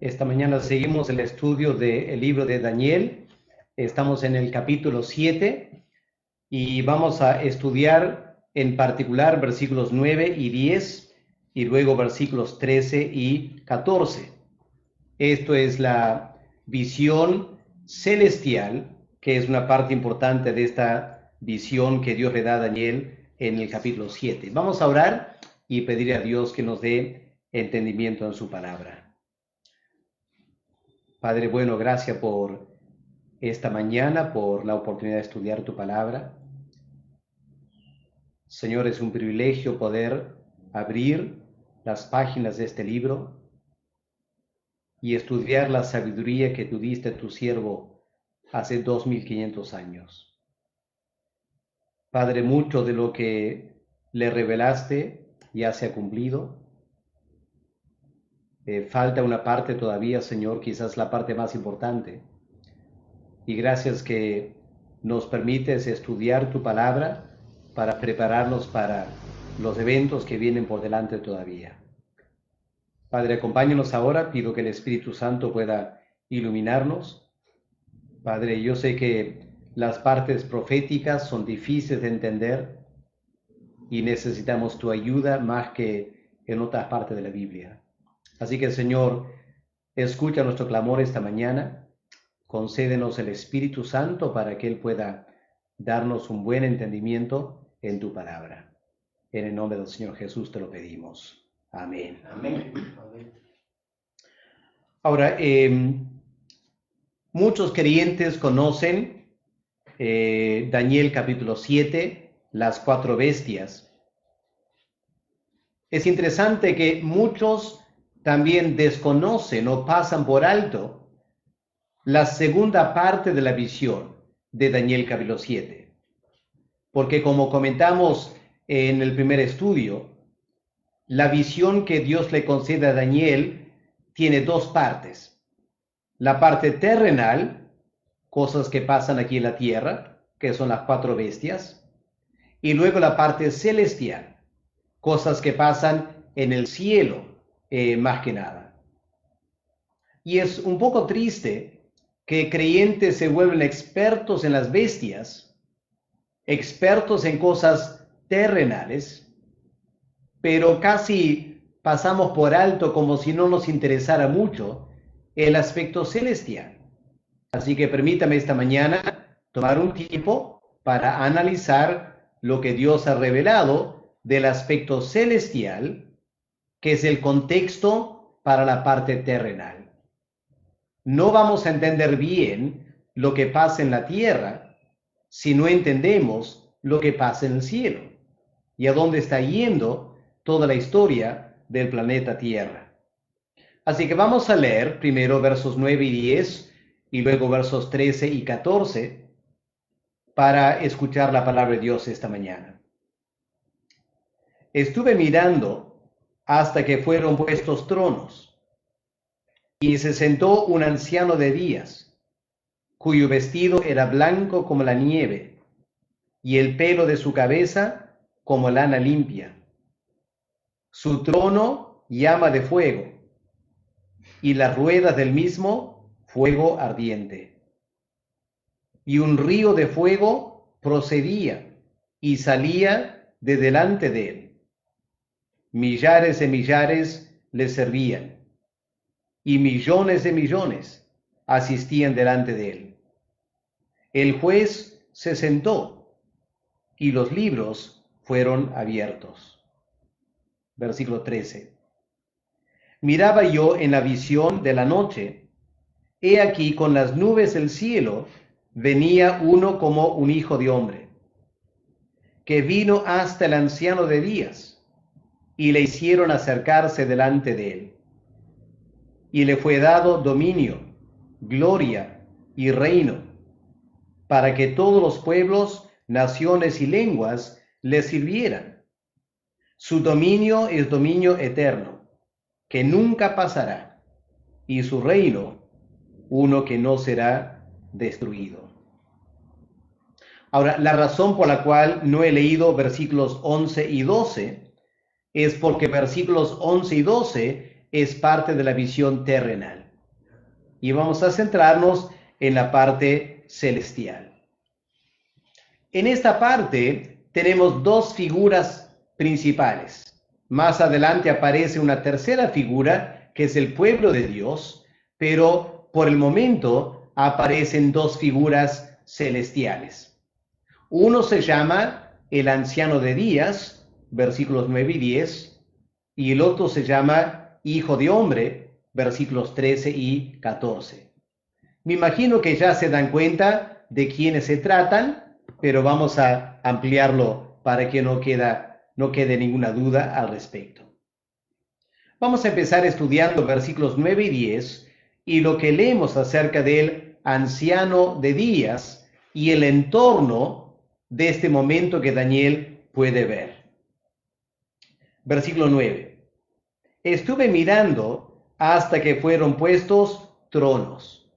Esta mañana seguimos el estudio del libro de Daniel. Estamos en el capítulo 7 y vamos a estudiar en particular versículos 9 y 10 y luego versículos 13 y 14. Esto es la visión celestial, que es una parte importante de esta visión que Dios le da a Daniel en el capítulo 7. Vamos a orar y pedir a Dios que nos dé entendimiento en su palabra. Padre bueno, gracias por esta mañana, por la oportunidad de estudiar tu palabra. Señor, es un privilegio poder abrir las páginas de este libro y estudiar la sabiduría que tú diste a tu siervo hace 2500 años. Padre, mucho de lo que le revelaste ya se ha cumplido. Falta una parte todavía, Señor, quizás la parte más importante. Y gracias que nos permites estudiar tu palabra para prepararnos para los eventos que vienen por delante todavía. Padre, acompáñanos ahora. Pido que el Espíritu Santo pueda iluminarnos. Padre, yo sé que las partes proféticas son difíciles de entender y necesitamos tu ayuda más que en otras partes de la Biblia. Así que, Señor, escucha nuestro clamor esta mañana. Concédenos el Espíritu Santo para que Él pueda darnos un buen entendimiento en tu palabra. En el nombre del Señor Jesús te lo pedimos. Amén. Amén. Ahora, muchos creyentes conocen Daniel capítulo 7, las 4 bestias. Es interesante que muchos también desconocen o pasan por alto la segunda parte de la visión de Daniel capítulo 7. Porque como comentamos en el primer estudio, la visión que Dios le concede a Daniel tiene dos partes. La parte terrenal, cosas que pasan aquí en la tierra, que son las 4 bestias, y luego la parte celestial, cosas que pasan en el cielo, más que nada. Y es un poco triste que creyentes se vuelven expertos en las bestias, expertos en cosas terrenales, pero casi pasamos por alto como si no nos interesara mucho el aspecto celestial. Así que permítame esta mañana tomar un tiempo para analizar lo que Dios ha revelado del aspecto celestial, que es el contexto para la parte terrenal. No vamos a entender bien lo que pasa en la tierra si no entendemos lo que pasa en el cielo y a dónde está yendo toda la historia del planeta Tierra. Así que vamos a leer primero versos 9 y 10 y luego versos 13 y 14 para escuchar la palabra de Dios esta mañana. Estuve mirando hasta que fueron puestos tronos, y se sentó un anciano de días, cuyo vestido era blanco como la nieve, y el pelo de su cabeza como lana limpia. Su trono llama de fuego, y las ruedas del mismo fuego ardiente. Y un río de fuego procedía y salía de delante de él. Millares de millares le servían, y millones de millones asistían delante de él. El juez se sentó, y los libros fueron abiertos. Versículo 13. Miraba yo en la visión de la noche, he aquí con las nubes del cielo venía uno como un hijo de hombre, que vino hasta el anciano de días, y le hicieron acercarse delante de él. Y le fue dado dominio, gloria y reino, para que todos los pueblos, naciones y lenguas le sirvieran. Su dominio es dominio eterno, que nunca pasará, y su reino, uno que no será destruido. Ahora, la razón por la cual no he leído versículos 11 y 12 es porque versículos 11 y 12 es parte de la visión terrenal. y vamos a centrarnos en la parte celestial. En esta parte tenemos dos figuras principales. Más adelante aparece una tercera figura, que es el pueblo de Dios, pero por el momento aparecen dos figuras celestiales. Uno se llama el anciano de días, versículos 9 y 10, y el otro se llama hijo de hombre, versículos 13 y 14. Me imagino que ya se dan cuenta de quiénes se tratan, pero vamos a ampliarlo para que no quede ninguna duda al respecto. Vamos a empezar estudiando versículos 9 y 10 y lo que leemos acerca del anciano de días y el entorno de este momento que Daniel puede ver. Versículo 9. Estuve mirando hasta que fueron puestos tronos.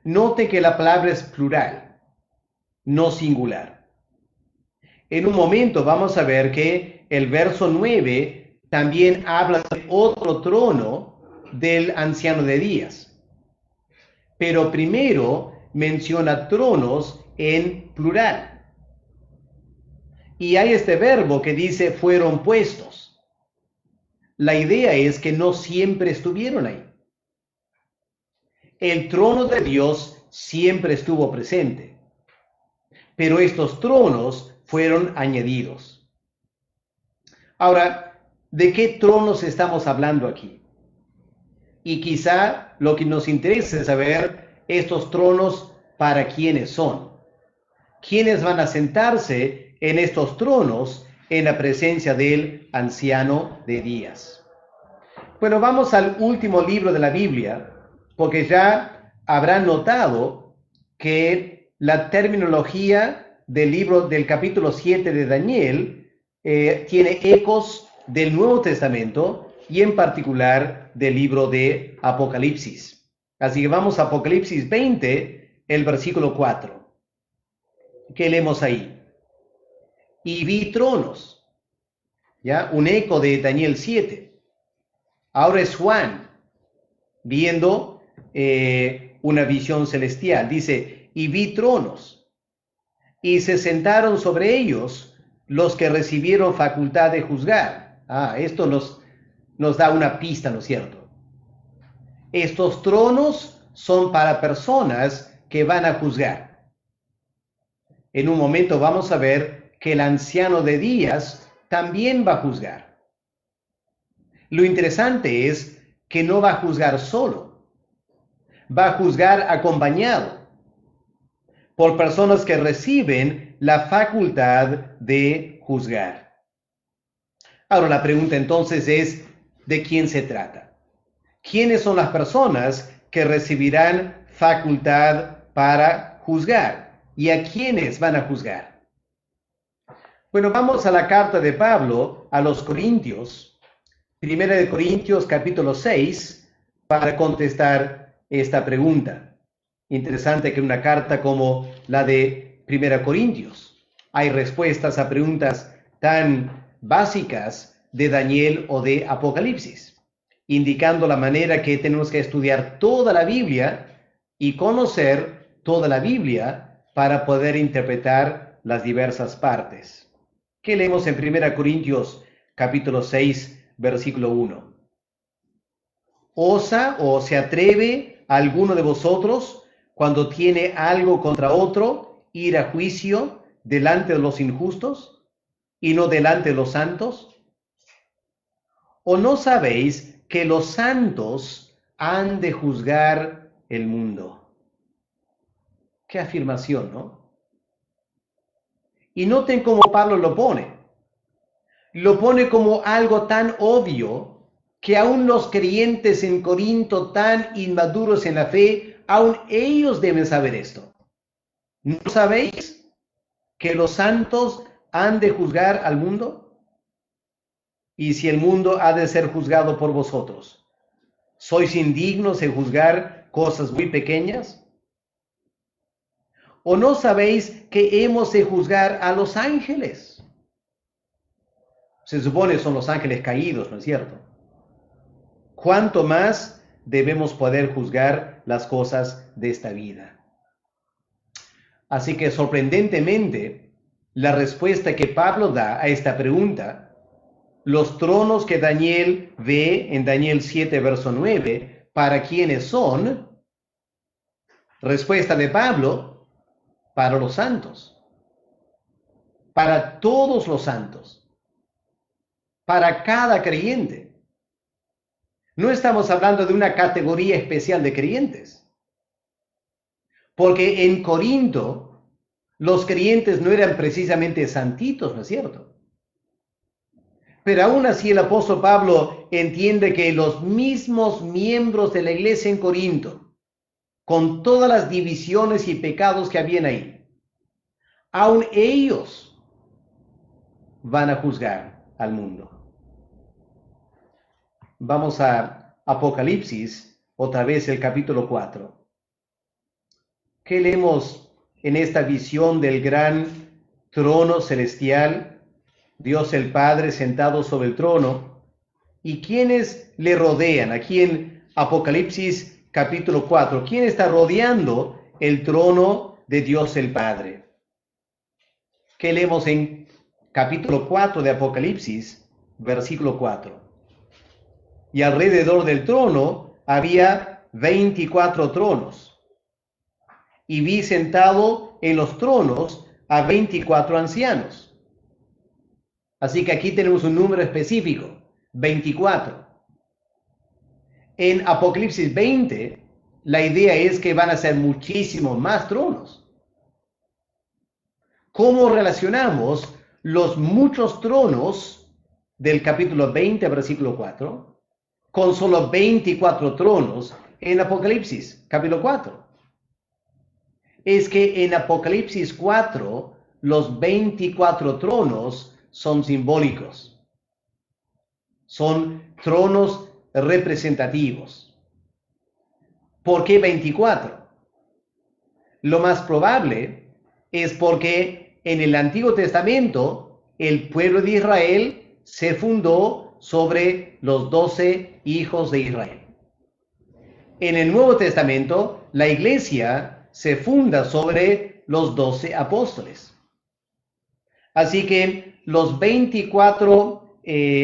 Note que la palabra es plural, no singular. En un momento vamos a ver que el verso 9 también habla de otro trono del anciano de días. Pero primero menciona tronos en plural. Y hay este verbo que dice fueron puestos. La idea es que no siempre estuvieron ahí. El trono de Dios siempre estuvo presente, pero estos tronos fueron añadidos. Ahora, ¿de qué tronos estamos hablando aquí? Y quizá lo que nos interesa es saber estos tronos para quiénes son. ¿Quiénes van a sentarse en estos tronos en la presencia del anciano de días? Bueno, vamos al último libro de la Biblia, porque ya habrán notado que la terminología del libro del capítulo 7 de Daniel tiene ecos del Nuevo Testamento y en particular del libro de Apocalipsis. Así que vamos a Apocalipsis 20, el versículo 4. ¿Qué leemos ahí? Y vi tronos, ¿ya? Un eco de Daniel 7. Ahora es Juan viendo una visión celestial. Dice, y vi tronos, y se sentaron sobre ellos los que recibieron facultad de juzgar. Esto nos da una pista, ¿no es cierto? Estos tronos son para personas que van a juzgar. En un momento vamos a ver que el anciano de días también va a juzgar. Lo interesante es que no va a juzgar solo, va a juzgar acompañado por personas que reciben la facultad de juzgar. Ahora la pregunta entonces es, ¿de quién se trata? ¿Quiénes son las personas que recibirán facultad para juzgar? ¿Y a quiénes van a juzgar? Bueno, vamos a la carta de Pablo a los Corintios, 1 de Corintios capítulo 6, para contestar esta pregunta. Interesante que en una carta como la de 1 Corintios hay respuestas a preguntas tan básicas de Daniel o de Apocalipsis, indicando la manera que tenemos que estudiar toda la Biblia y conocer toda la Biblia para poder interpretar las diversas partes. ¿Qué leemos en 1 Corintios capítulo 6, versículo 1? ¿Osa o se atreve alguno de vosotros, cuando tiene algo contra otro, ir a juicio delante de los injustos y no delante de los santos? ¿O no sabéis que los santos han de juzgar el mundo? Qué afirmación, ¿no? Y noten cómo Pablo lo pone. Lo pone como algo tan obvio que aún los creyentes en Corinto, tan inmaduros en la fe, aún ellos deben saber esto. ¿No sabéis que los santos han de juzgar al mundo? Y si el mundo ha de ser juzgado por vosotros, ¿sois indignos en juzgar cosas muy pequeñas? ¿O no sabéis que hemos de juzgar a los ángeles? Se supone son los ángeles caídos, ¿no es cierto? ¿Cuánto más debemos poder juzgar las cosas de esta vida. Así que sorprendentemente, la respuesta que Pablo da a esta pregunta, los tronos que Daniel ve en Daniel 7, verso 9, ¿para quiénes son? Respuesta de Pablo, para los santos, para todos los santos, para cada creyente. No estamos hablando de una categoría especial de creyentes, porque en Corinto los creyentes no eran precisamente santitos, ¿no es cierto? Pero aún así el apóstol Pablo entiende que los mismos miembros de la iglesia en Corinto, con todas las divisiones y pecados que habían ahí, aún ellos van a juzgar al mundo. Vamos a Apocalipsis, otra vez el capítulo 4. ¿Qué leemos en esta visión del gran trono celestial? Dios el Padre sentado sobre el trono. ¿Y quiénes le rodean? Aquí en Apocalipsis capítulo 4. ¿Quién está rodeando el trono de Dios el Padre? ¿Qué leemos en capítulo 4 de Apocalipsis, versículo 4? Y alrededor del trono había 24 tronos. Y vi sentado en los tronos a 24 ancianos. Así que aquí tenemos un número específico, 24. En Apocalipsis 20, la idea es que van a ser muchísimos más tronos. ¿Cómo relacionamos los muchos tronos del capítulo 20, versículo 4, con solo 24 tronos en Apocalipsis, capítulo 4? Es que en Apocalipsis 4, los 24 tronos son simbólicos. Son tronos representativos. ¿Por qué 24? Lo más probable es porque en el Antiguo Testamento el pueblo de Israel se fundó sobre los 12 hijos de Israel. En el Nuevo Testamento la iglesia se funda sobre los 12 apóstoles. Así que los 24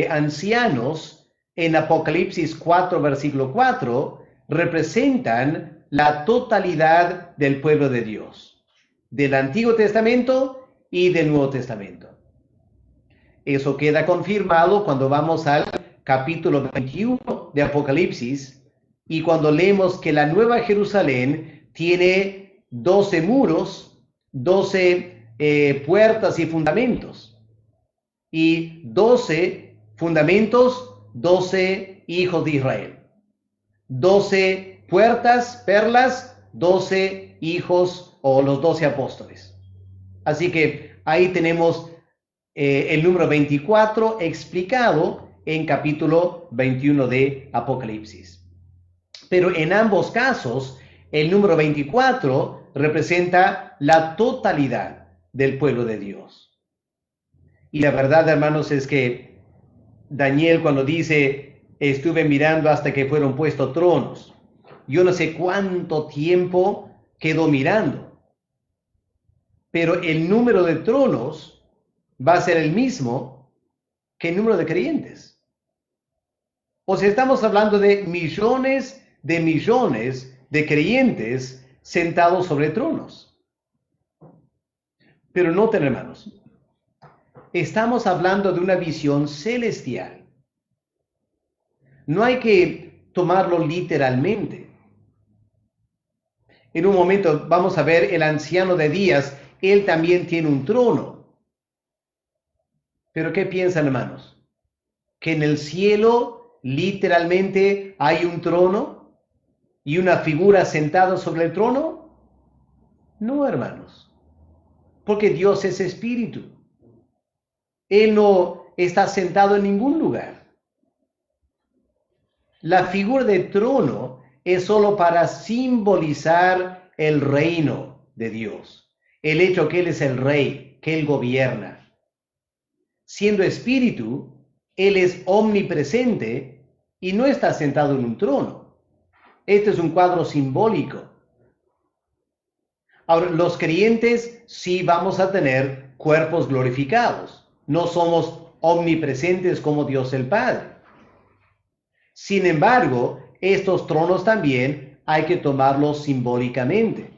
ancianos en Apocalipsis 4, versículo 4, representan la totalidad del pueblo de Dios, del Antiguo Testamento y del Nuevo Testamento. Eso queda confirmado cuando vamos al capítulo 21 de Apocalipsis y cuando leemos que la Nueva Jerusalén tiene 12 muros, 12 puertas y fundamentos, y 12 fundamentos, 12 hijos de Israel, 12 puertas, perlas, 12 hijos o los 12 apóstoles. Así que ahí tenemos el número 24 explicado en capítulo 21 de Apocalipsis. Pero en ambos casos, el número 24 representa la totalidad del pueblo de Dios. Y la verdad, hermanos, es que Daniel cuando dice, estuve mirando hasta que fueron puestos tronos, yo no sé cuánto tiempo quedó mirando, pero el número de tronos va a ser el mismo que el número de creyentes. O sea, estamos hablando de millones de creyentes sentados sobre tronos. Pero noten, hermanos, estamos hablando de una visión celestial. No hay que tomarlo literalmente. En un momento vamos a ver el anciano de días, él también tiene un trono. Pero ¿qué piensan, hermanos? ¿Que en el cielo literalmente hay un trono y una figura sentada sobre el trono? No, hermanos, porque Dios es espíritu. Él no está sentado en ningún lugar. La figura de trono es solo para simbolizar el reino de Dios, el hecho que Él es el rey, que Él gobierna. Siendo espíritu, Él es omnipresente y no está sentado en un trono. Este es un cuadro simbólico. Ahora, los creyentes sí vamos a tener cuerpos glorificados. No somos omnipresentes como Dios el Padre. Sin embargo, estos tronos también hay que tomarlos simbólicamente.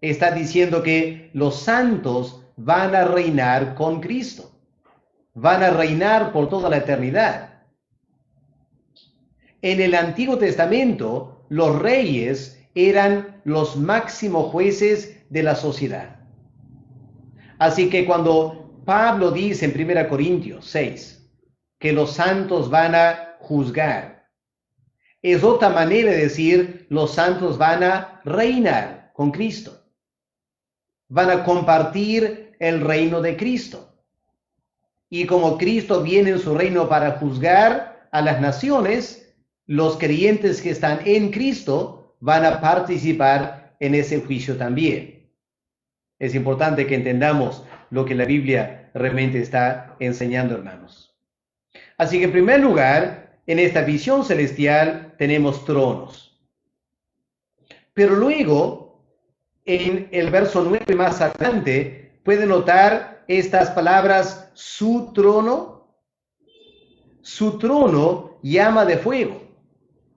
Está diciendo que los santos van a reinar con Cristo. Van a reinar por toda la eternidad. En el Antiguo Testamento, los reyes eran los máximos jueces de la sociedad. Así que cuando Pablo dice en 1 Corintios 6 que los santos van a juzgar, es otra manera de decir los santos van a reinar con Cristo. Van a compartir el reino de Cristo. Y como Cristo viene en su reino para juzgar a las naciones, los creyentes que están en Cristo van a participar en ese juicio también. Es importante que entendamos lo que la Biblia realmente está enseñando, hermanos. Así que en primer lugar, en esta visión celestial tenemos tronos. Pero luego, en el verso 9 más adelante, puede notar estas palabras, su trono. Su trono llama de fuego.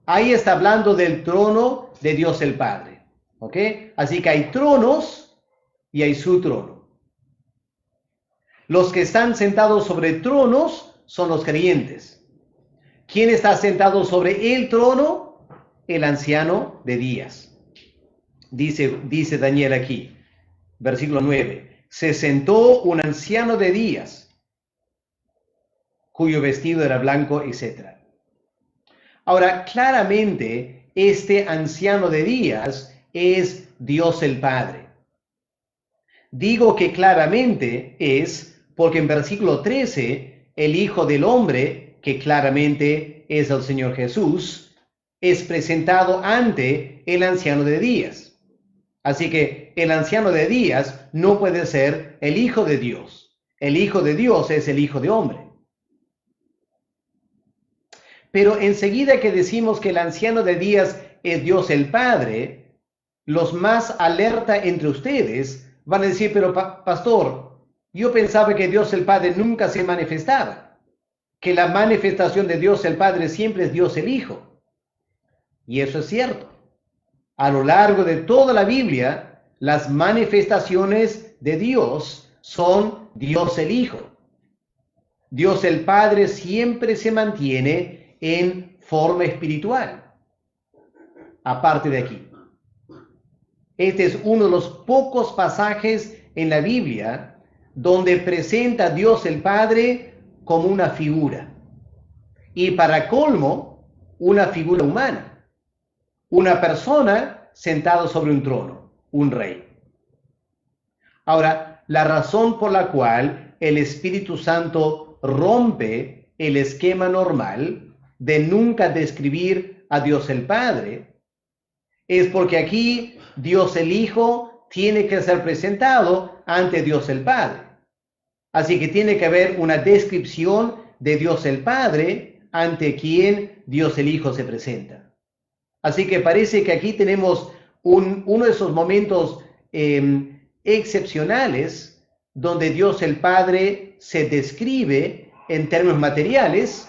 Ahí está hablando del trono de Dios el Padre. ¿Ok? Así que hay tronos y hay su trono. Los que están sentados sobre tronos son los creyentes. ¿Quién está sentado sobre el trono? El anciano de días. Dice Daniel aquí, versículo 9. Se sentó un anciano de días, cuyo vestido era blanco, etc. Ahora, claramente, este anciano de días es Dios el Padre. Digo que claramente es porque en versículo 13, el Hijo del Hombre, que claramente es el Señor Jesús, es presentado ante el anciano de días. Así que el anciano de días no puede ser el Hijo de Dios. El Hijo de Dios es el Hijo de Hombre. Pero enseguida que decimos que el anciano de días es Dios el Padre, los más alerta entre ustedes van a decir, pero pastor, yo pensaba que Dios el Padre nunca se manifestaba, que la manifestación de Dios el Padre siempre es Dios el Hijo. Y eso es cierto. A lo largo de toda la Biblia, las manifestaciones de Dios son Dios el Hijo. Dios el Padre siempre se mantiene en forma espiritual. Aparte de aquí. Este es uno de los pocos pasajes en la Biblia donde presenta a Dios el Padre como una figura. Y para colmo, una figura humana. Una persona sentada sobre un trono, un rey. Ahora, la razón por la cual el Espíritu Santo rompe el esquema normal de nunca describir a Dios el Padre es porque aquí Dios el Hijo tiene que ser presentado ante Dios el Padre. Así que tiene que haber una descripción de Dios el Padre ante quien Dios el Hijo se presenta. Así que parece que aquí tenemos uno de esos momentos excepcionales donde Dios el Padre se describe en términos materiales,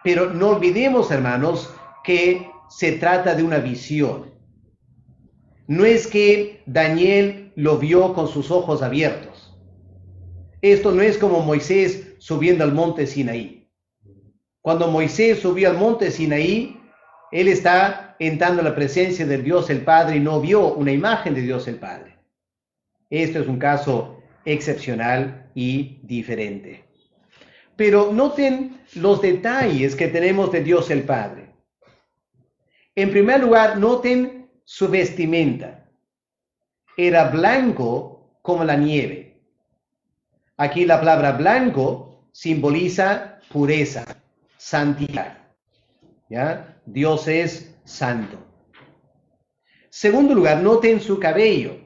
pero no olvidemos, hermanos, que se trata de una visión. No es que Daniel lo vio con sus ojos abiertos. Esto no es como Moisés subiendo al monte Sinaí. Cuando Moisés subió al monte Sinaí, él está entrando en la presencia del Dios el Padre y no vio una imagen de Dios el Padre. Esto es un caso excepcional y diferente. Pero noten los detalles que tenemos de Dios el Padre. En primer lugar, noten su vestimenta. Era blanco como la nieve. Aquí la palabra blanco simboliza pureza, santidad. ¿Ya? Dios es santo. Segundo lugar, noten su cabello.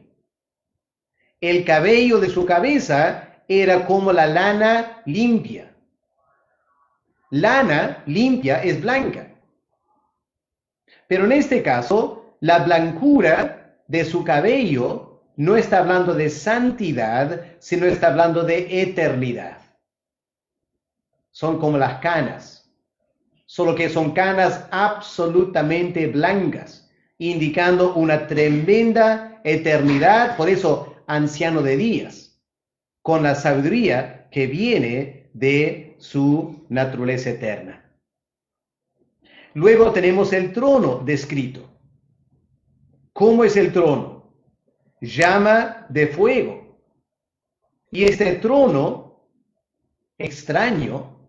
El cabello de su cabeza era como la lana limpia. Lana limpia es blanca. Pero en este caso, la blancura de su cabello no está hablando de santidad, sino está hablando de eternidad. Son como las canas, solo que son canas absolutamente blancas, indicando una tremenda eternidad, por eso anciano de días, con la sabiduría que viene de su naturaleza eterna. Luego tenemos el trono descrito. ¿Cómo es el trono? Llama de fuego. Y este trono extraño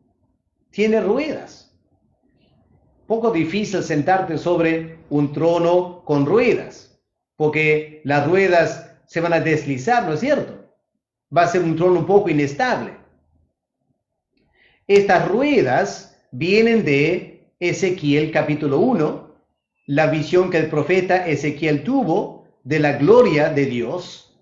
tiene ruedas. Poco difícil sentarte sobre un trono con ruedas, porque las ruedas se van a deslizar, ¿no es cierto? Va a ser un trono un poco inestable. Estas ruedas vienen de Ezequiel capítulo 1, la visión que el profeta Ezequiel tuvo de la gloria de Dios.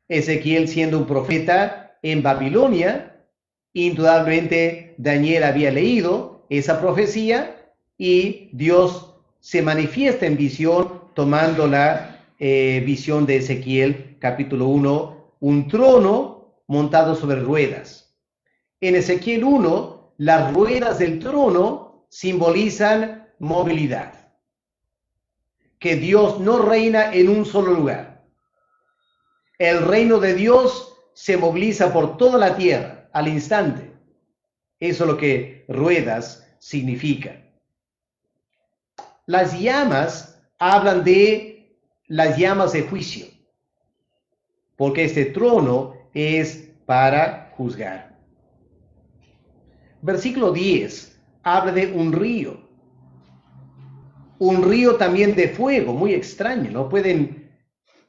Ezequiel siendo un profeta en Babilonia, indudablemente Daniel había leído esa profecía y Dios se manifiesta en visión tomando la visión de Ezequiel capítulo 1, un trono montado sobre ruedas. En Ezequiel 1, las ruedas del trono simbolizan movilidad, que Dios no reina en un solo lugar. El reino de Dios se moviliza por toda la tierra al instante. Eso es lo que ruedas significa. Las llamas hablan de las llamas de juicio, porque este trono es para juzgar. Versículo 10 habla de un río también de fuego, muy extraño, ¿no? Pueden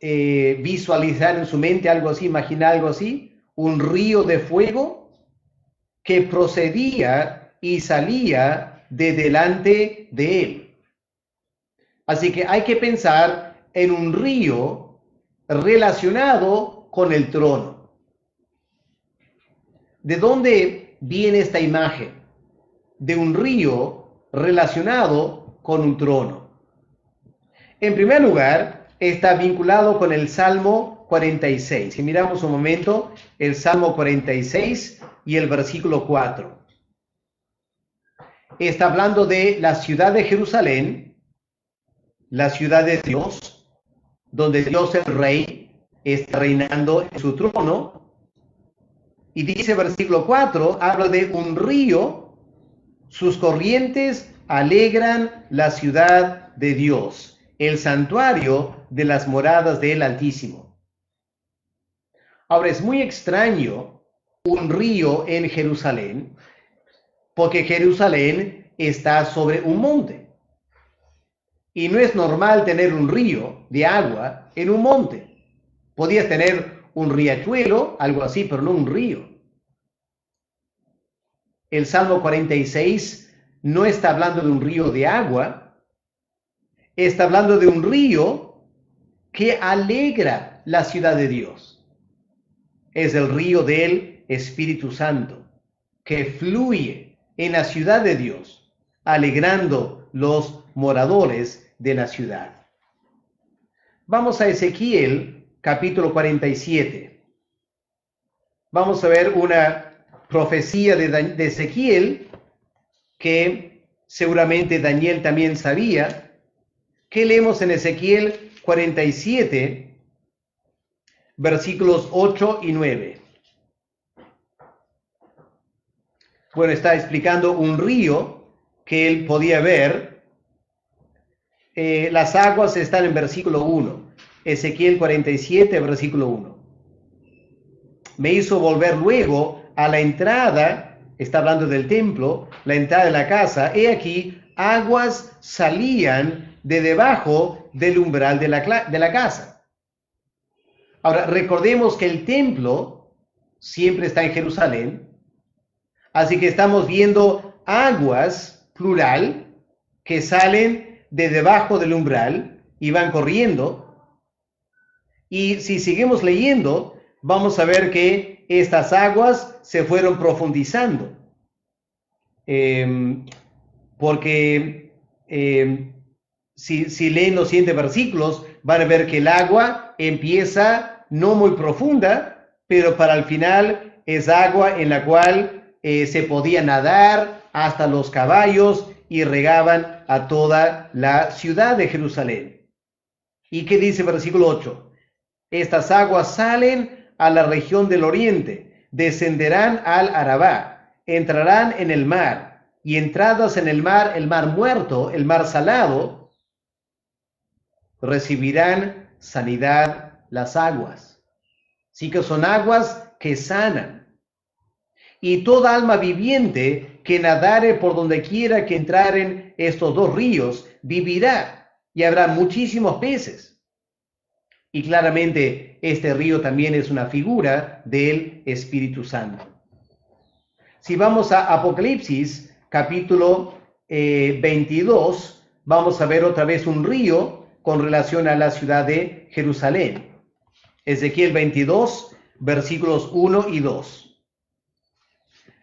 visualizar en su mente algo así, imaginar algo así, un río de fuego que procedía y salía de delante de él. Así que hay que pensar en un río relacionado con el trono. ¿De dónde viene esta imagen? De un río relacionado con un trono. En primer lugar, está vinculado con el Salmo 46. Si miramos un momento, el Salmo 46 y el versículo 4. Está hablando de la ciudad de Jerusalén, la ciudad de Dios, donde Dios el Rey está reinando en su trono. Y dice versículo 4, habla de un río, sus corrientes alegran la ciudad de Dios, el santuario de las moradas del Altísimo. Ahora es muy extraño un río en Jerusalén, porque Jerusalén está sobre un monte. Y no es normal tener un río de agua en un monte. Podías tener un riachuelo, algo así, pero no un río. El Salmo 46 no está hablando de un río de agua, está hablando de un río que alegra la ciudad de Dios. Es el río del Espíritu Santo, que fluye en la ciudad de Dios, alegrando los moradores de la ciudad. Vamos a Ezequiel, capítulo 47. Vamos a ver una profecía de Ezequiel que seguramente Daniel también sabía. ¿Qué leemos en Ezequiel 47, versículos 8 y 9? Bueno, está explicando un río que él podía ver. Las aguas están en versículo 1. Ezequiel 47, versículo 1. Me hizo volver luego a la entrada, está hablando del templo, la entrada de la casa. He aquí, aguas salían de debajo del umbral de la casa. Ahora, recordemos que el templo siempre está en Jerusalén, así que estamos viendo aguas, plural, que salen de debajo del umbral y van corriendo. Y si seguimos leyendo, vamos a ver que estas aguas se fueron profundizando, porque si leen los siguientes versículos, van a ver que el agua empieza no muy profunda, pero para el final es agua en la cual se podía nadar hasta los caballos y regaban a toda la ciudad de Jerusalén. ¿Y qué dice el versículo 8? Estas aguas salen a la región del oriente, descenderán al Arabá, entrarán en el mar, y entradas en el mar muerto, el mar salado, recibirán sanidad las aguas. Sí que son aguas que sanan. Y toda alma viviente que nadare por donde quiera que entraren estos dos ríos, vivirá, y habrá muchísimos peces. Y claramente este río también es una figura del Espíritu Santo. Si vamos a Apocalipsis, capítulo 22, vamos a ver otra vez un río con relación a la ciudad de Jerusalén. Ezequiel 22, versículos 1 y 2.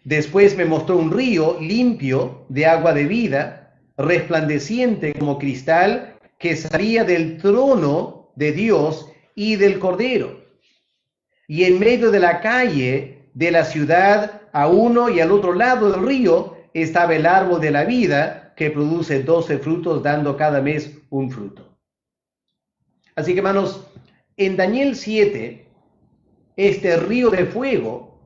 Después me mostró un río limpio de agua de vida, resplandeciente como cristal, que salía del trono de Dios y del Cordero. Y en medio de la calle de la ciudad, a uno y al otro lado del río, estaba el árbol de la vida, que produce 12 frutos, dando cada mes un fruto. Así que, hermanos, en Daniel 7, este río de fuego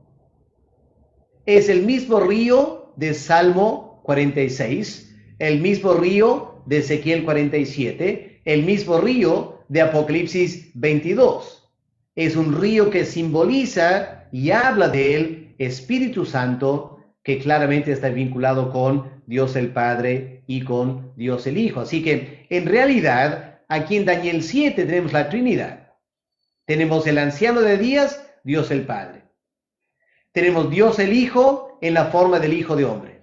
es el mismo río de Salmo 46, el mismo río de Ezequiel 47, el mismo río de Apocalipsis 22. Es un río que simboliza y habla del Espíritu Santo, que claramente está vinculado con Dios el Padre y con Dios el Hijo. Así que, en realidad, aquí en Daniel 7 tenemos la Trinidad. Tenemos el anciano de días, Dios el Padre. Tenemos Dios el Hijo en la forma del Hijo de Hombre.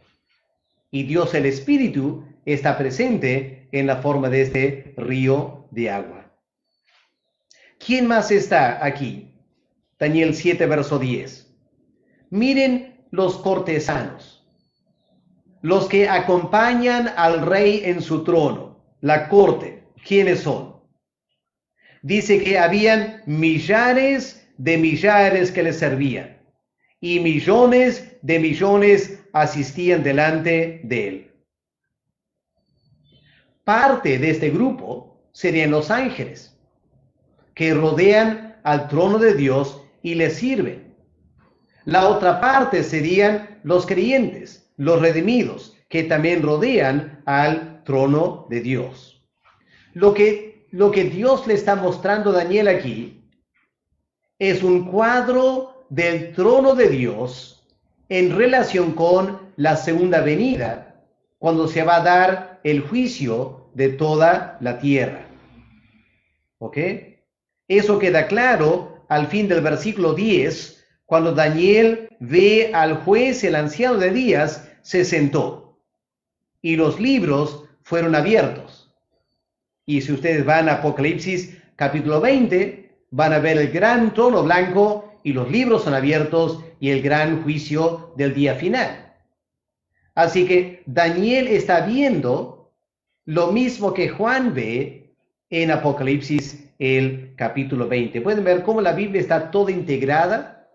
Y Dios el Espíritu está presente en la forma de este río de agua. ¿Quién más está aquí? Daniel 7, verso 10. Miren los cortesanos, los que acompañan al rey en su trono, la corte. ¿Quiénes son? Dice que habían millares de millares que le servían, y millones de millones asistían delante de él. Parte de este grupo serían los ángeles, que rodean al trono de Dios y le sirven. La otra parte serían los creyentes, los redimidos, que también rodean al trono de Dios. Lo que Dios le está mostrando a Daniel aquí es un cuadro del trono de Dios en relación con la segunda venida, cuando se va a dar el juicio de toda la tierra. ¿Ok? Eso queda claro al fin del versículo 10, cuando Daniel ve al juez, el anciano de días, se sentó y los libros fueron abiertos. Y si ustedes van a Apocalipsis capítulo 20, van a ver el gran trono blanco y los libros son abiertos y el gran juicio del día final. Así que Daniel está viendo lo mismo que Juan ve en Apocalipsis el capítulo 20. Pueden ver cómo la Biblia está toda integrada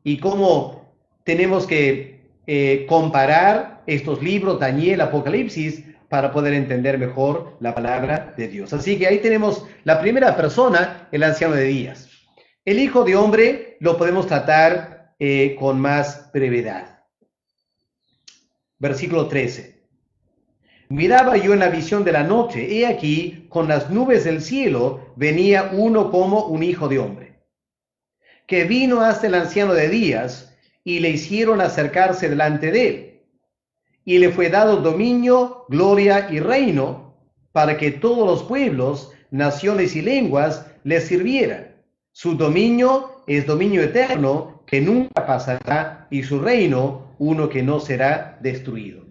y cómo tenemos que comparar estos libros, Daniel, Apocalipsis, para poder entender mejor la palabra de Dios. Así que ahí tenemos la primera persona, el anciano de días. El Hijo de Hombre lo podemos tratar con más brevedad. Versículo 13. Miraba yo en la visión de la noche, he aquí, con las nubes del cielo, venía uno como un hijo de hombre, que vino hasta el anciano de días, y le hicieron acercarse delante de él. Y le fue dado dominio, gloria y reino, para que todos los pueblos, naciones y lenguas le sirvieran. Su dominio es dominio eterno, que nunca pasará, y su reino, uno que no será destruido.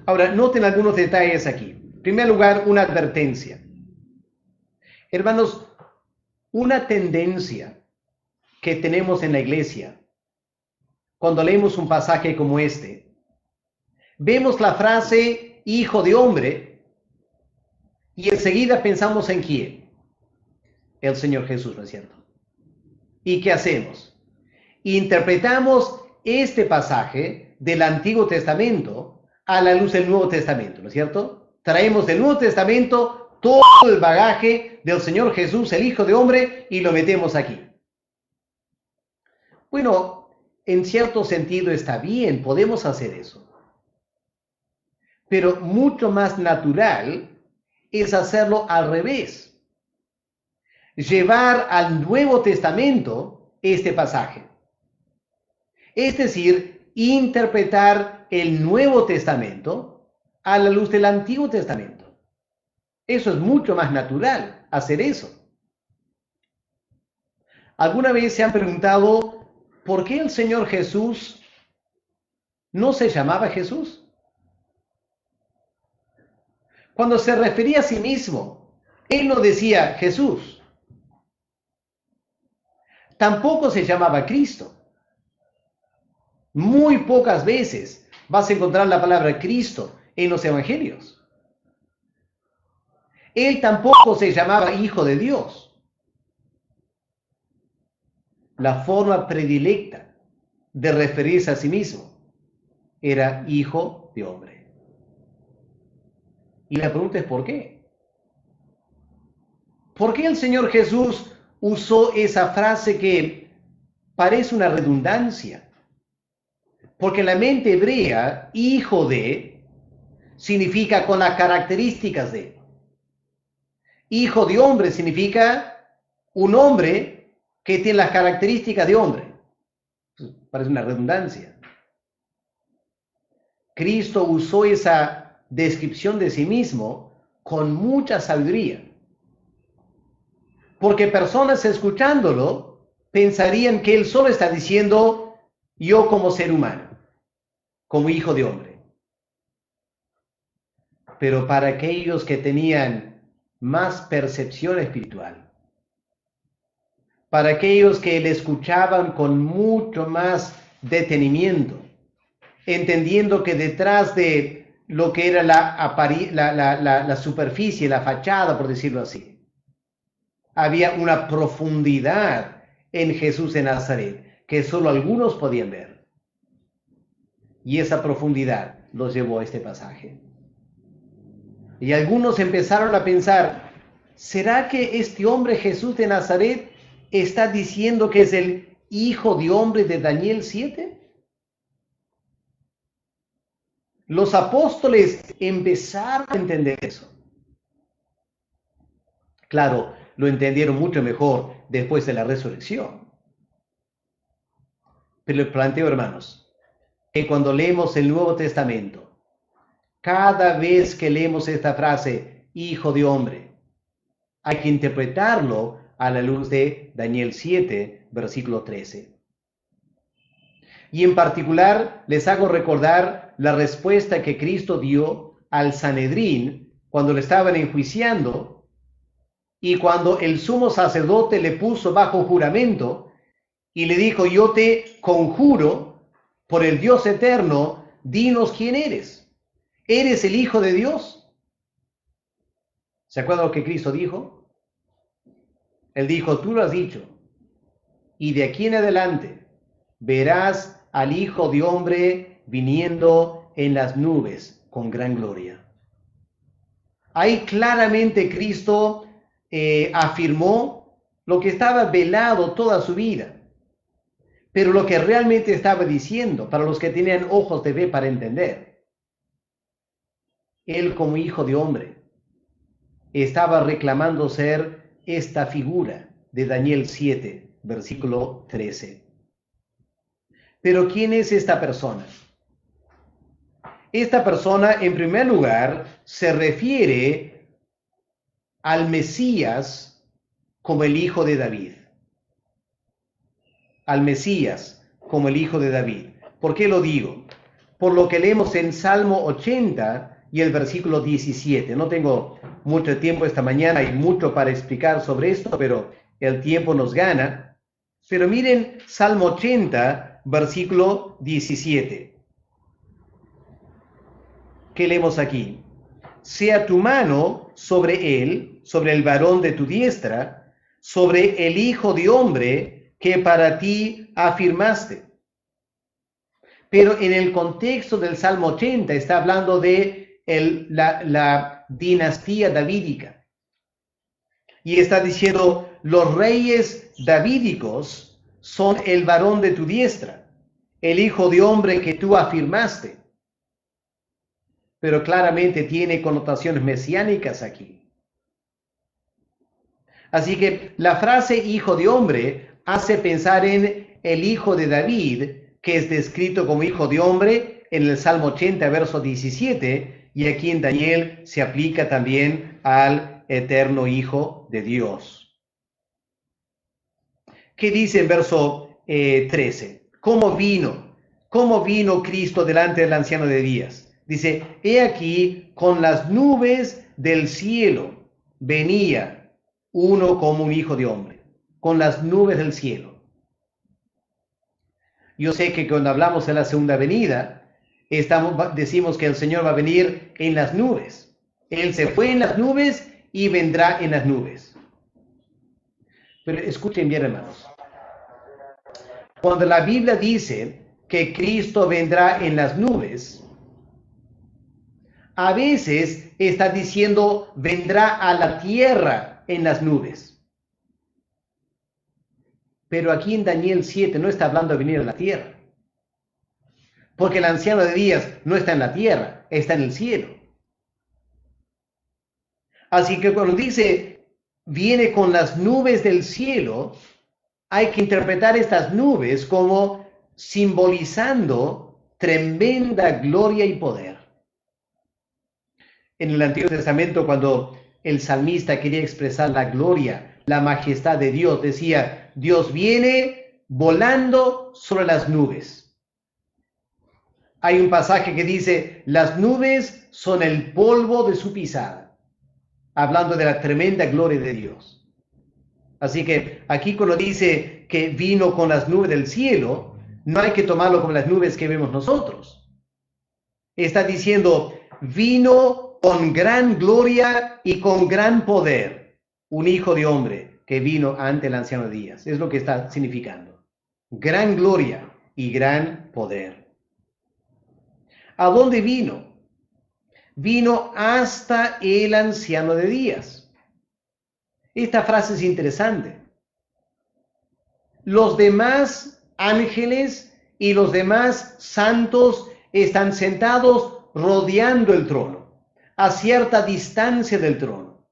Ahora, noten algunos detalles aquí. En primer lugar, una advertencia. Hermanos, una tendencia que tenemos en la iglesia, cuando leemos un pasaje como este, vemos la frase Hijo de Hombre, y enseguida pensamos en quién, el Señor Jesús, ¿no es cierto? ¿Y qué hacemos? Interpretamos este pasaje del Antiguo Testamento a la luz del Nuevo Testamento, ¿no es cierto? Traemos del Nuevo Testamento todo el bagaje del Señor Jesús, el Hijo de Hombre, y lo metemos aquí. Bueno, en cierto sentido está bien, podemos hacer eso. Pero mucho más natural es hacerlo al revés. Llevar al Nuevo Testamento este pasaje. Es decir, interpretar el Nuevo Testamento a la luz del Antiguo Testamento. Eso es mucho más natural, hacer eso. ¿Alguna vez se han preguntado por qué el Señor Jesús no se llamaba Jesús? Cuando se refería a sí mismo, Él no decía Jesús. Tampoco se llamaba Cristo. Muy pocas veces vas a encontrar la palabra Cristo en los evangelios. Él tampoco se llamaba Hijo de Dios. La forma predilecta de referirse a sí mismo era Hijo de Hombre. Y la pregunta es ¿por qué? ¿Por qué el Señor Jesús usó esa frase que parece una redundancia? Porque en la mente hebrea, hijo de, significa con las características de. Hijo de hombre significa un hombre que tiene las características de hombre. Parece una redundancia. Cristo usó esa descripción de sí mismo con mucha sabiduría. Porque personas escuchándolo pensarían que él solo está diciendo yo como ser humano, como hijo de hombre. Pero para aquellos que tenían más percepción espiritual, para aquellos que le escuchaban con mucho más detenimiento, entendiendo que detrás de lo que era la superficie, la fachada, por decirlo así, había una profundidad en Jesús de Nazaret que solo algunos podían ver. Y esa profundidad los llevó a este pasaje. Y algunos empezaron a pensar, ¿será que este hombre Jesús de Nazaret está diciendo que es el Hijo de Hombre de Daniel 7? Los apóstoles empezaron a entender eso. Claro, lo entendieron mucho mejor después de la resurrección. Pero les planteo, hermanos, que cuando leemos el Nuevo Testamento, cada vez que leemos esta frase, Hijo de Hombre, hay que interpretarlo a la luz de Daniel 7, versículo 13. Y en particular les hago recordar la respuesta que Cristo dio al Sanedrín cuando le estaban enjuiciando y cuando el sumo sacerdote le puso bajo juramento y le dijo, yo te conjuro por el Dios eterno, dinos quién eres. ¿Eres el Hijo de Dios? ¿Se acuerdan lo que Cristo dijo? Él dijo, tú lo has dicho, y de aquí en adelante verás al Hijo de Hombre viniendo en las nubes con gran gloria. Ahí claramente Cristo afirmó lo que estaba velado toda su vida, pero lo que realmente estaba diciendo para los que tenían ojos de fe para entender. Él como Hijo de Hombre estaba reclamando ser esta figura de Daniel 7, versículo 13. Pero ¿quién es esta persona? Esta persona, en primer lugar, se refiere al Mesías como el Hijo de David. Al Mesías como el Hijo de David. ¿Por qué lo digo? Por lo que leemos en Salmo 80 y el versículo 17. No tengo mucho tiempo esta mañana, hay mucho para explicar sobre esto, pero el tiempo nos gana. Pero miren Salmo 80, versículo 17. ¿Qué leemos aquí? Sea tu mano sobre él, sobre el varón de tu diestra, sobre el hijo de hombre que para ti afirmaste. Pero en el contexto del Salmo 80 está hablando de la dinastía davídica. Y está diciendo, los reyes davídicos son el varón de tu diestra, el hijo de hombre que tú afirmaste. Pero claramente tiene connotaciones mesiánicas aquí. Así que la frase hijo de hombre hace pensar en el hijo de David, que es descrito como hijo de hombre en el Salmo 80, verso 17, y aquí en Daniel se aplica también al eterno Hijo de Dios. ¿Qué dice en verso 13? ¿Cómo vino Cristo delante del anciano de días? Dice, he aquí, con las nubes del cielo venía uno como un hijo de hombre, con las nubes del cielo. Yo sé que cuando hablamos de la segunda venida, decimos que el Señor va a venir en las nubes. Él se fue en las nubes y vendrá en las nubes. Pero escuchen bien, hermanos. Cuando la Biblia dice que Cristo vendrá en las nubes, a veces está diciendo vendrá a la tierra en las nubes. Pero aquí en Daniel 7 no está hablando de venir a la tierra. Porque el anciano de días no está en la tierra, está en el cielo. Así que cuando dice viene con las nubes del cielo, hay que interpretar estas nubes como simbolizando tremenda gloria y poder. En el Antiguo Testamento, cuando el salmista quería expresar la gloria, la majestad de Dios, decía, Dios viene volando sobre las nubes. Hay un pasaje que dice, las nubes son el polvo de su pisada, hablando de la tremenda gloria de Dios. Así que aquí cuando dice que vino con las nubes del cielo, no hay que tomarlo como las nubes que vemos nosotros. Está diciendo, vino con gran gloria y con gran poder, un hijo de hombre que vino ante el anciano de días. Es lo que está significando. Gran gloria y gran poder. ¿A dónde vino? Vino hasta el anciano de días. Esta frase es interesante. Los demás ángeles y los demás santos están sentados rodeando el trono, a cierta distancia del trono.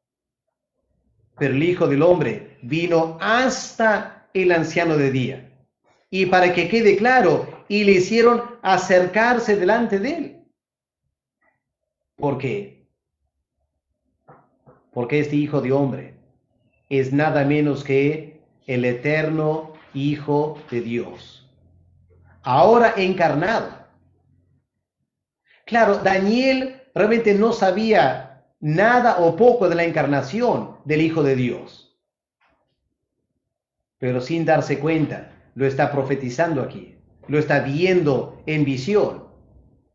Pero el Hijo del Hombre vino hasta el anciano de día. Y para que quede claro, y le hicieron acercarse delante de él. ¿Por qué? Porque este Hijo de Hombre es nada menos que el eterno Hijo de Dios, ahora encarnado. Claro, Daniel realmente no sabía nada o poco de la encarnación del Hijo de Dios, pero sin darse cuenta, lo está profetizando aquí, lo está viendo en visión.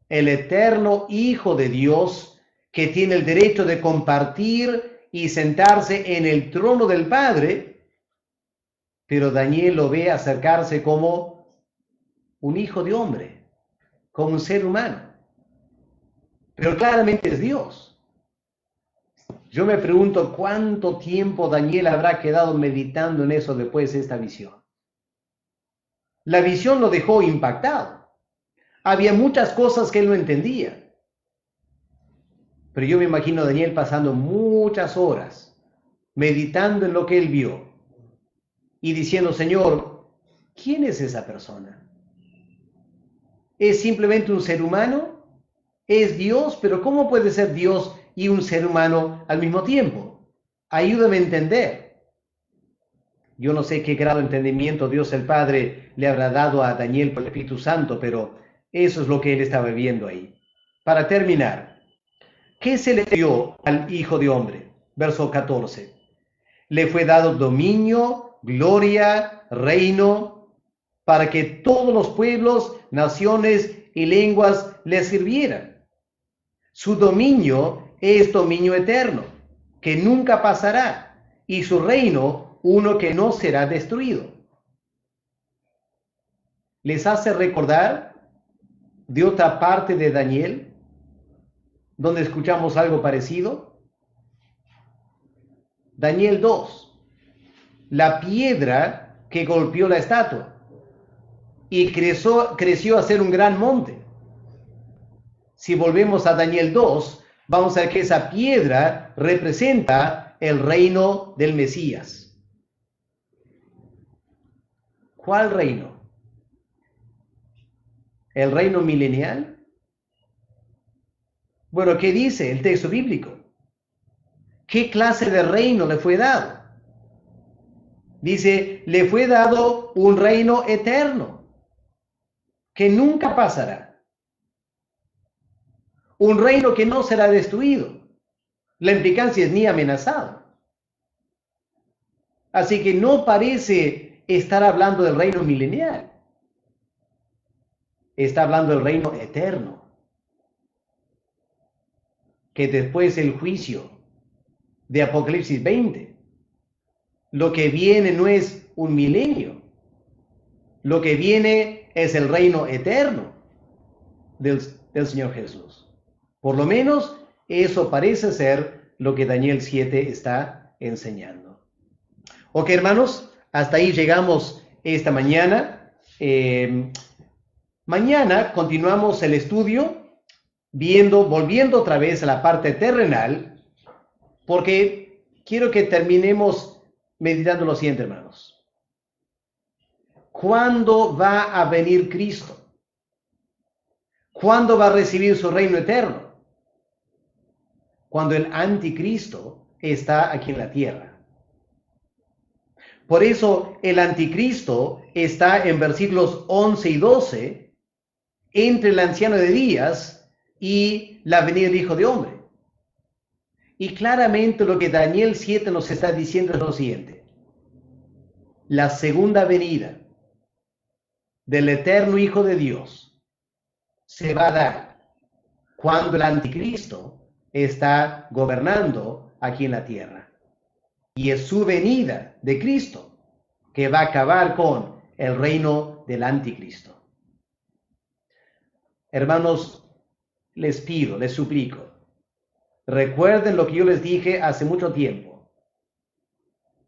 El eterno Hijo de Dios que tiene el derecho de compartir y sentarse en el trono del Padre, pero Daniel lo ve acercarse como un hijo de hombre, como un ser humano. Pero claramente es Dios. Yo me pregunto cuánto tiempo Daniel habrá quedado meditando en eso después de esta visión. La visión lo dejó impactado. Había muchas cosas que él no entendía. Pero yo me imagino a Daniel pasando muchas horas meditando en lo que él vio y diciendo, Señor, ¿quién es esa persona? ¿Es simplemente un ser humano? ¿Es Dios? Pero ¿cómo puede ser Dios y un ser humano al mismo tiempo? Ayúdame a entender. Yo no sé qué grado de entendimiento Dios el Padre le habrá dado a Daniel por el Espíritu Santo, pero eso es lo que él estaba viendo ahí. Para terminar, ¿qué se le dio al Hijo de Hombre? Verso 14. Le fue dado dominio, gloria, reino, para que todos los pueblos, naciones y lenguas le sirvieran. Su dominio es dominio eterno, que nunca pasará, y su reino uno que no será destruido. ¿Les hace recordar de otra parte de Daniel, donde escuchamos algo parecido? Daniel 2, la piedra que golpeó la estatua y creció a ser un gran monte. Si volvemos a Daniel 2, vamos a ver que esa piedra representa el reino del Mesías. ¿Cuál reino? ¿El reino milenial? Bueno, ¿qué dice el texto bíblico? ¿Qué clase de reino le fue dado? Dice, le fue dado un reino eterno, que nunca pasará. Un reino que no será destruido. La implicancia es ni amenazado. Así que no parece estar hablando del reino milenial. Está hablando del reino eterno. Que después del juicio de Apocalipsis 20, lo que viene no es un milenio. Lo que viene es el reino eterno del Señor Jesús. Por lo menos eso parece ser lo que Daniel 7 está enseñando. Ok, hermanos, hasta ahí llegamos esta mañana. Mañana continuamos el estudio volviendo otra vez a la parte terrenal, porque quiero que terminemos meditando lo siguiente, hermanos. ¿Cuándo va a venir Cristo? ¿Cuándo va a recibir su reino eterno? Cuando el anticristo está aquí en la tierra. Por eso el anticristo está en versículos 11 y 12, entre el anciano de días y la venida del Hijo de Hombre. Y claramente lo que Daniel 7 nos está diciendo es lo siguiente. La segunda venida del eterno Hijo de Dios se va a dar cuando el anticristo está gobernando aquí en la tierra. Y es su venida de Cristo que va a acabar con el reino del anticristo. Hermanos, les pido, les suplico, recuerden lo que yo les dije hace mucho tiempo.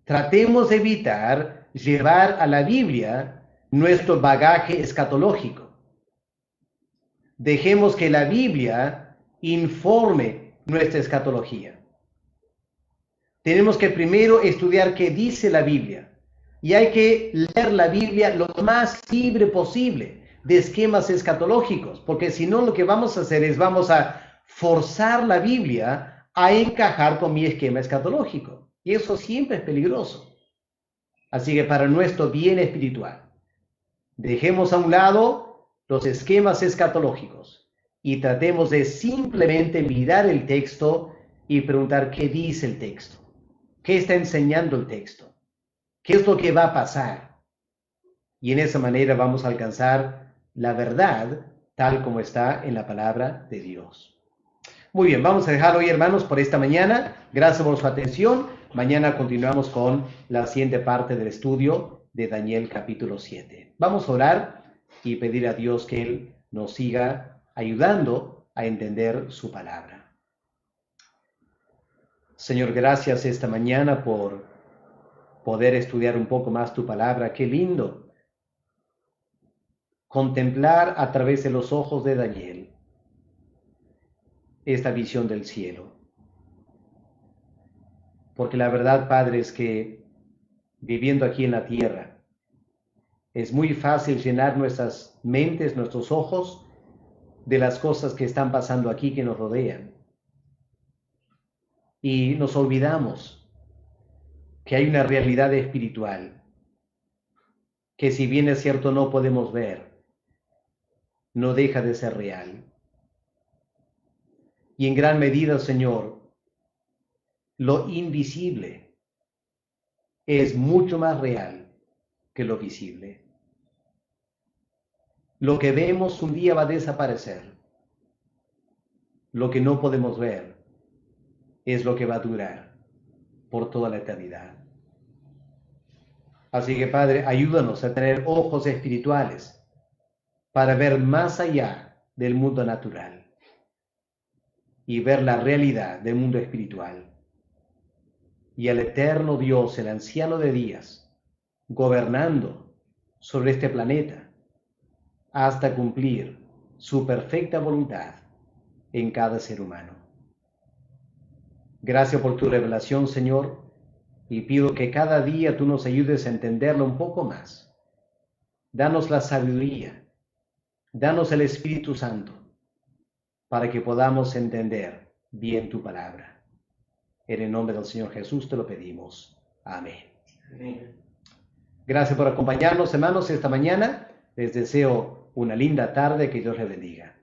Tratemos de evitar llevar a la Biblia nuestro bagaje escatológico. Dejemos que la Biblia informe nuestra escatología. Tenemos que primero estudiar qué dice la Biblia. Y hay que leer la Biblia lo más libre posible de esquemas escatológicos, porque si no lo que vamos a hacer es vamos a forzar la Biblia a encajar con mi esquema escatológico. Y eso siempre es peligroso. Así que para nuestro bien espiritual, dejemos a un lado los esquemas escatológicos y tratemos de simplemente mirar el texto y preguntar qué dice el texto. ¿Qué está enseñando el texto? ¿Qué es lo que va a pasar? Y en esa manera vamos a alcanzar la verdad tal como está en la palabra de Dios. Muy bien, vamos a dejarlo hoy, hermanos, por esta mañana. Gracias por su atención. Mañana continuamos con la siguiente parte del estudio de Daniel capítulo 7. Vamos a orar y pedir a Dios que Él nos siga ayudando a entender su palabra. Señor, gracias esta mañana por poder estudiar un poco más tu palabra. Qué lindo contemplar a través de los ojos de Daniel esta visión del cielo. Porque la verdad, Padre, es que viviendo aquí en la tierra, es muy fácil llenar nuestras mentes, nuestros ojos, de las cosas que están pasando aquí que nos rodean. Y nos olvidamos que hay una realidad espiritual que, si bien es cierto no podemos ver, no deja de ser real. Y en gran medida, Señor, lo invisible es mucho más real que lo visible. Lo que vemos un día va a desaparecer. lo que no podemos ver es lo que va a durar por toda la eternidad. Así que, Padre, ayúdanos a tener ojos espirituales para ver más allá del mundo natural y ver la realidad del mundo espiritual. Y al eterno Dios, el anciano de días, gobernando sobre este planeta hasta cumplir su perfecta voluntad en cada ser humano. Gracias por tu revelación, Señor, y pido que cada día tú nos ayudes a entenderlo un poco más. Danos la sabiduría, danos el Espíritu Santo, para que podamos entender bien tu palabra. En el nombre del Señor Jesús te lo pedimos. Amén. Amén. Gracias por acompañarnos, hermanos, esta mañana. Les deseo una linda tarde, que Dios les bendiga.